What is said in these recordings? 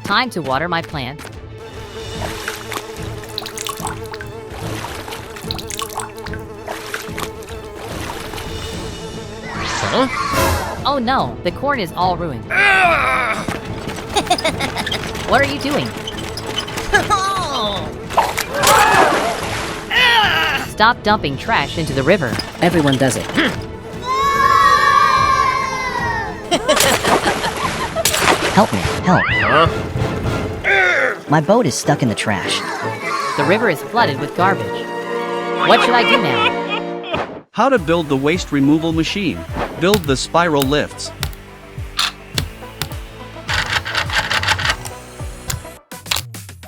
Time to water my plants. Huh? Oh no, the corn is all ruined. What are you doing? Stop dumping trash into the river. Everyone does it. Help me, help. Huh? My boat is stuck in the trash. The river is flooded with garbage. What should I do now? How to build the waste removal machine. Build the spiral lifts.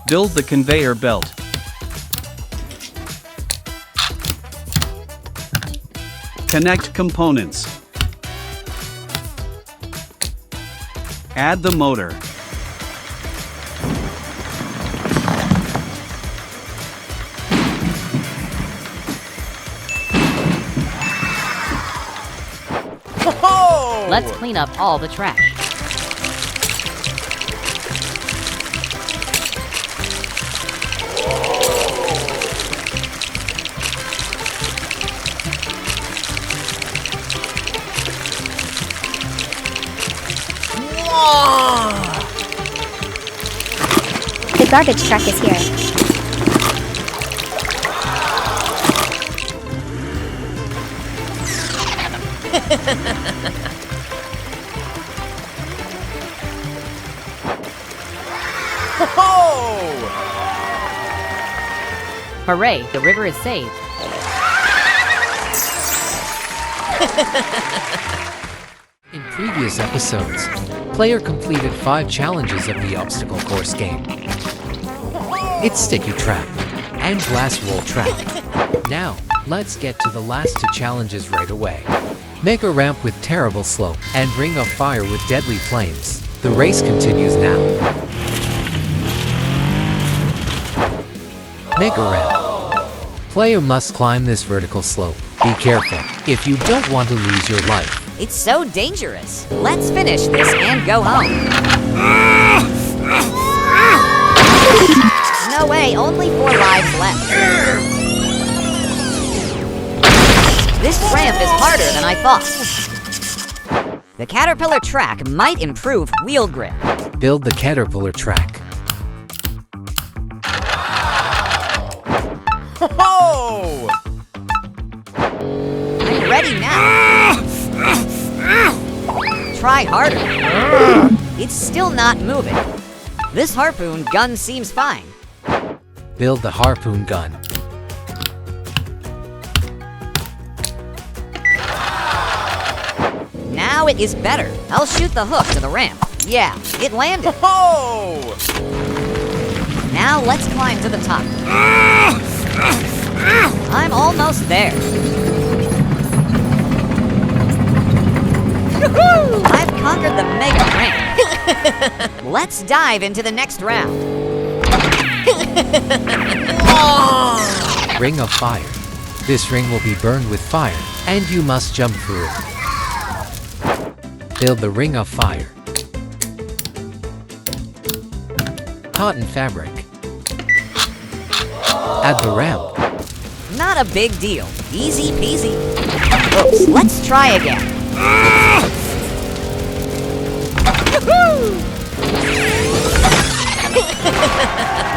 Build the conveyor belt. Connect components. Add the motor. Let's clean up all the trash. The garbage truck is here. Hooray, the river is saved. In previous episodes, player completed 5 challenges of the obstacle course game. It's sticky trap and glass roll trap. Now, let's get to the last 2 challenges right away. Make a ramp with terrible slope and ring of fire with deadly flames. The race continues now. Make a ramp. Player must climb this vertical slope. Be careful if you don't want to lose your life. It's so dangerous. Let's finish this and go home. No way, only 4 lives left. This ramp is harder than I thought. The caterpillar track might improve wheel grip. Build the caterpillar track. I'm ready now. Try harder. It's still not moving. This harpoon gun seems fine. Build the harpoon gun. Now it is better. I'll shoot the hook to the ramp. Yeah, it landed. Now let's climb to the top. I'm almost there. I've conquered the mega ramp. Let's dive into the next round. Ring of fire. This ring will be burned with fire, and you must jump through it. Build the ring of fire. Cotton fabric. Add the ramp. Not a big deal. Easy peasy. Oops, let's try again.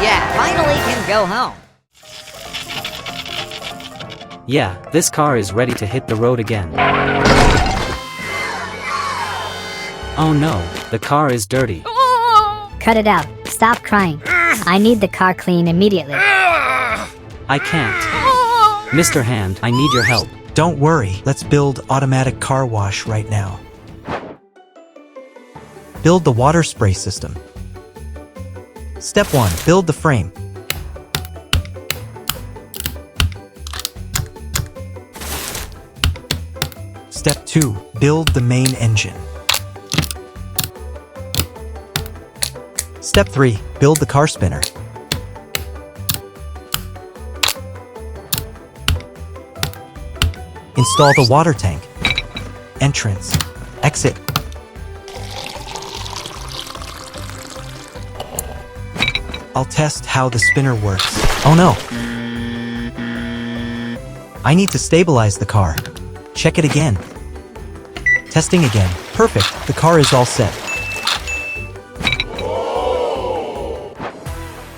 Yeah, finally can go home. Yeah, this car is ready to hit the road again. Oh no, the car is dirty. Cut it out. Stop crying. I need the car clean immediately. I can't. Mr. Hand, I need your help. Don't worry, let's build automatic car wash right now. Build the water spray system. Step 1. Build the frame. Step 2. Build the main engine. Step 3. Build the car spinner. Install the water tank. Entrance. Exit. I'll test how the spinner works. Oh no! I need to stabilize the car. Check it again. Testing again. Perfect, the car is all set.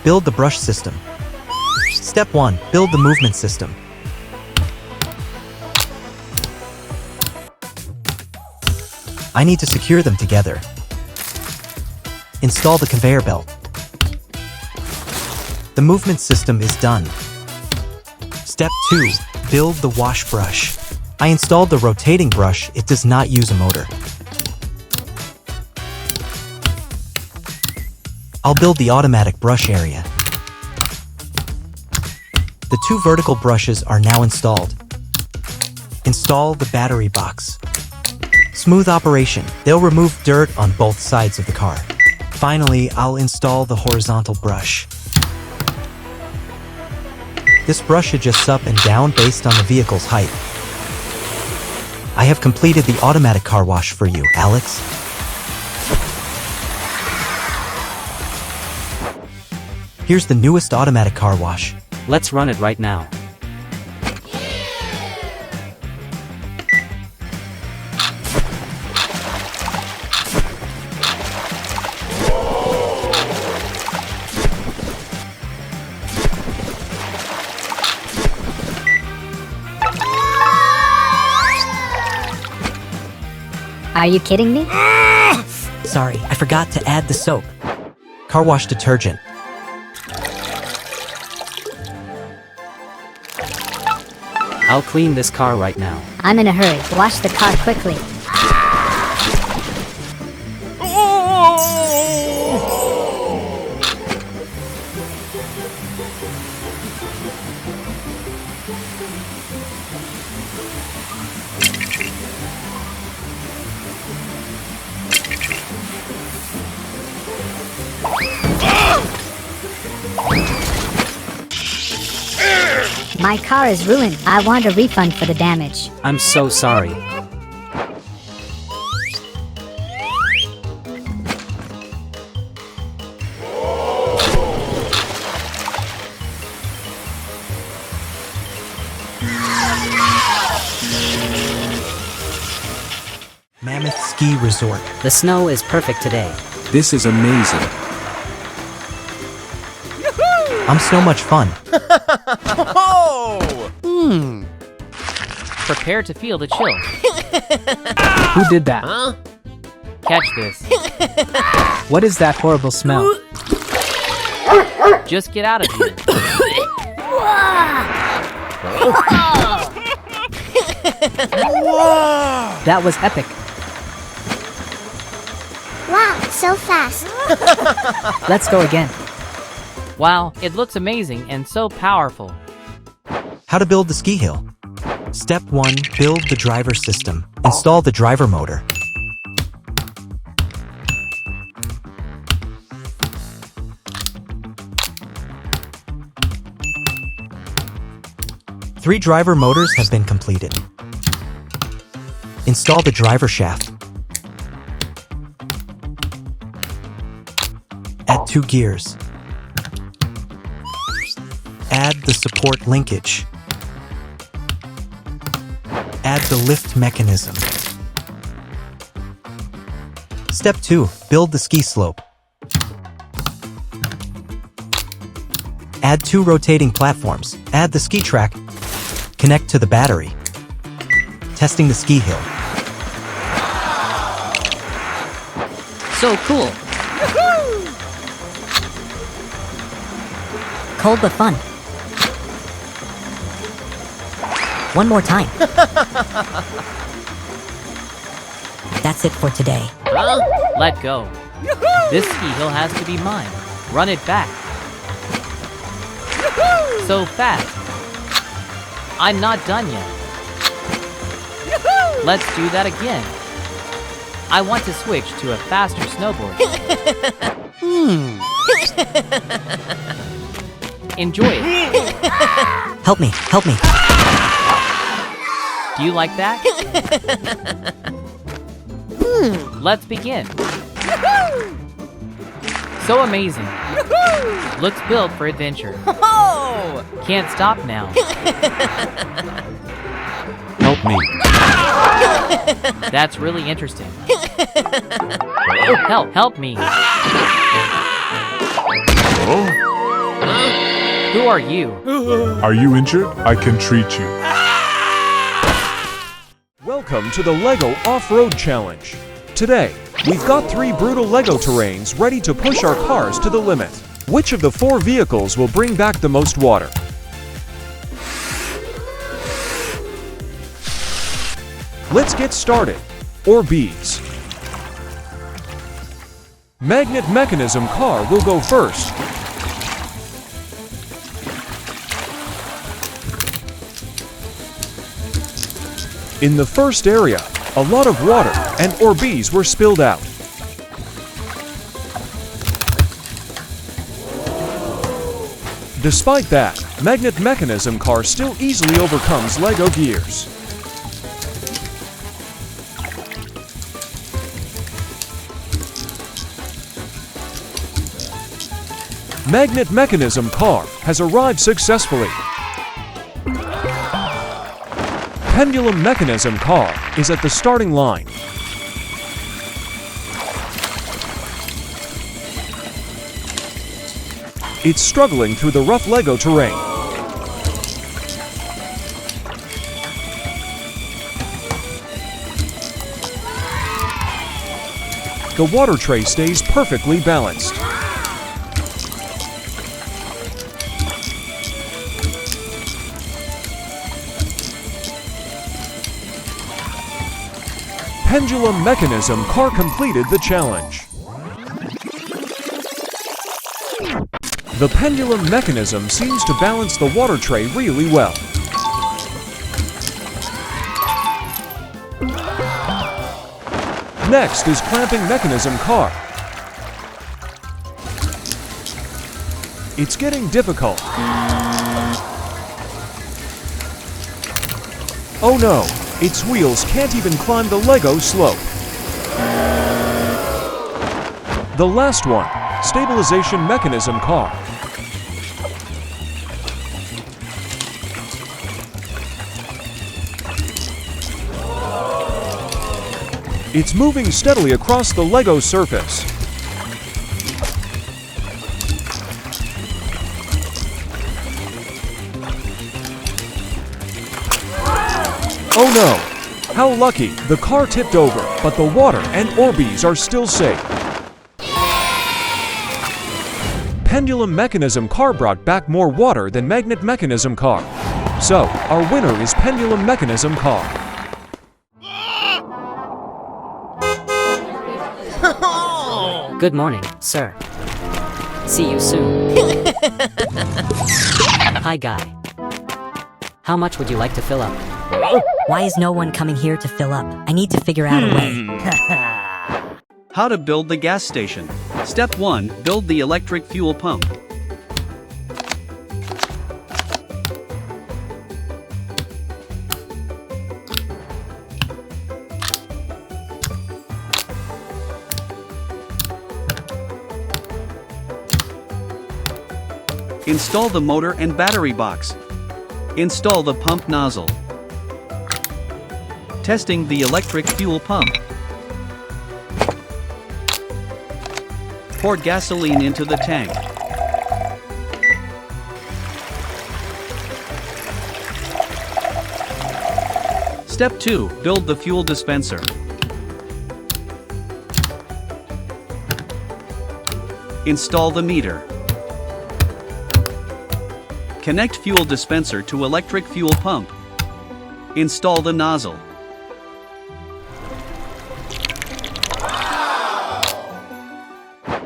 Build the brush system. Step 1. Build the movement system. I need to secure them together. Install the conveyor belt. The movement system is done. Step 2. Build the wash brush. I installed the rotating brush, it does not use a motor. I'll build the automatic brush area. The 2 vertical brushes are now installed. Install the battery box. Smooth operation. They'll remove dirt on both sides of the car. Finally, I'll install the horizontal brush. This brush adjusts up and down based on the vehicle's height. I have completed the automatic car wash for you, Alex. Here's the newest automatic car wash. Let's run it right now. Are you kidding me? Sorry, I forgot to add the soap. Car wash detergent. I'll clean this car right now. I'm in a hurry. Wash the car quickly. My car is ruined. I want a refund for the damage. I'm so sorry. Mammoth Ski Resort. The snow is perfect today. This is amazing. I'm so much fun. Prepare to feel the chill. Who did that? Catch this. What is that horrible smell? Just get out of here. That was epic. Wow, so fast. Let's go again. Wow, it looks amazing and so powerful. How to build the ski hill. Step 1. Build the driver system. Install the driver motor. Three driver motors have been completed. Install the driver shaft. Add 2 gears. Add the support linkage. Add the lift mechanism. Step 2. Build the ski slope. Add 2 rotating platforms. Add the ski track. Connect to the battery. Testing the ski hill. So cool. Cold but fun. One more time. That's it for today. Let go. This ski hill has to be mine. Run it back. So fast. I'm not done yet. Let's do that again. I want to switch to a faster snowboard. Enjoy it. Help me, help me. Do you like that? Let's begin. So amazing. Looks built for adventure. Can't stop now. Help me. That's really interesting. Help me. Who are you? Are you injured? I can treat you. Welcome to the LEGO Off-Road Challenge. Today, we've got 3 brutal LEGO terrains ready to push our cars to the limit. Which of the 4 vehicles will bring back the most water? Let's get started. Orbs. Magnet mechanism car will go first. In the first area, a lot of water and Orbs were spilled out. Despite that, Magnet Mechanism car still easily overcomes LEGO gears. Magnet Mechanism car has arrived successfully. Pendulum Mechanism car is at the starting line. It's struggling through the rough LEGO terrain. The water tray stays perfectly balanced. Pendulum Mechanism car completed the challenge. The pendulum mechanism seems to balance the water tray really well. Next is clamping mechanism car. It's getting difficult. Oh no, its wheels can't even climb the LEGO slope. The last one, stabilization mechanism car. It's moving steadily across the LEGO surface. Oh no! How lucky! The car tipped over, but the water and Orbs are still safe. Pendulum Mechanism car brought back more water than Magnet Mechanism car. So, our winner is Pendulum Mechanism car. Good morning, sir. See you soon. Hi, guy. How much would you like to fill up? Why is no one coming here to fill up? I need to figure out a way. How to build the gas station. Step 1. Build the electric fuel pump. Install the motor and battery box. Install the pump nozzle. Testing the electric fuel pump. Pour gasoline into the tank. Step 2. Build the fuel dispenser. Install the meter. Connect fuel dispenser to electric fuel pump. Install the nozzle.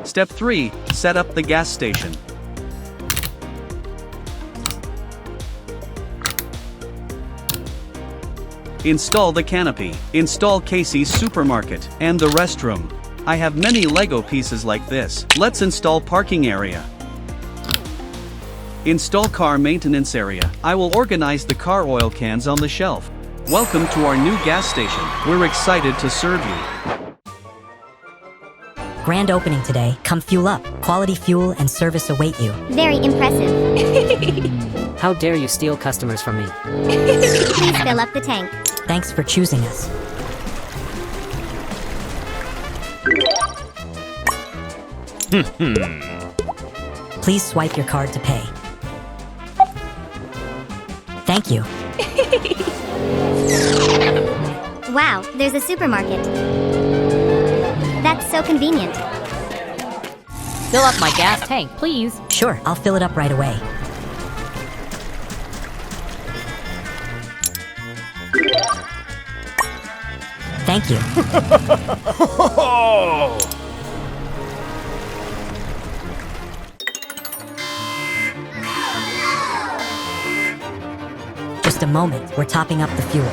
Step 3. Set up the gas station. Install the canopy. Install Casey's supermarket and the restroom. I have many LEGO pieces like this. Let's install parking area. Install car maintenance area. I will organize the car oil cans on the shelf. Welcome to our new gas station. We're excited to serve you. Grand opening today. Come fuel up. Quality fuel and service await you. Very impressive. How dare you steal customers from me? Please fill up the tank. Thanks for choosing us. Please swipe your card to pay. Thank you. Wow, there's a supermarket. That's so convenient. Fill up my gas tank, please. Sure, I'll fill it up right away. Thank you. Just a moment, we're topping up the fuel.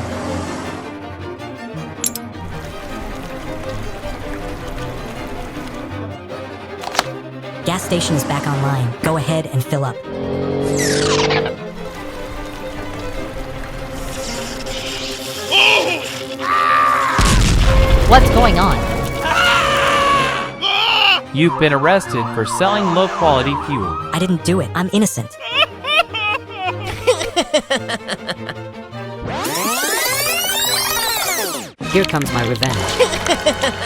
Gas station is back online. Go ahead and fill up. What's going on? You've been arrested for selling low-quality fuel. I didn't do it. I'm innocent. Here comes my revenge.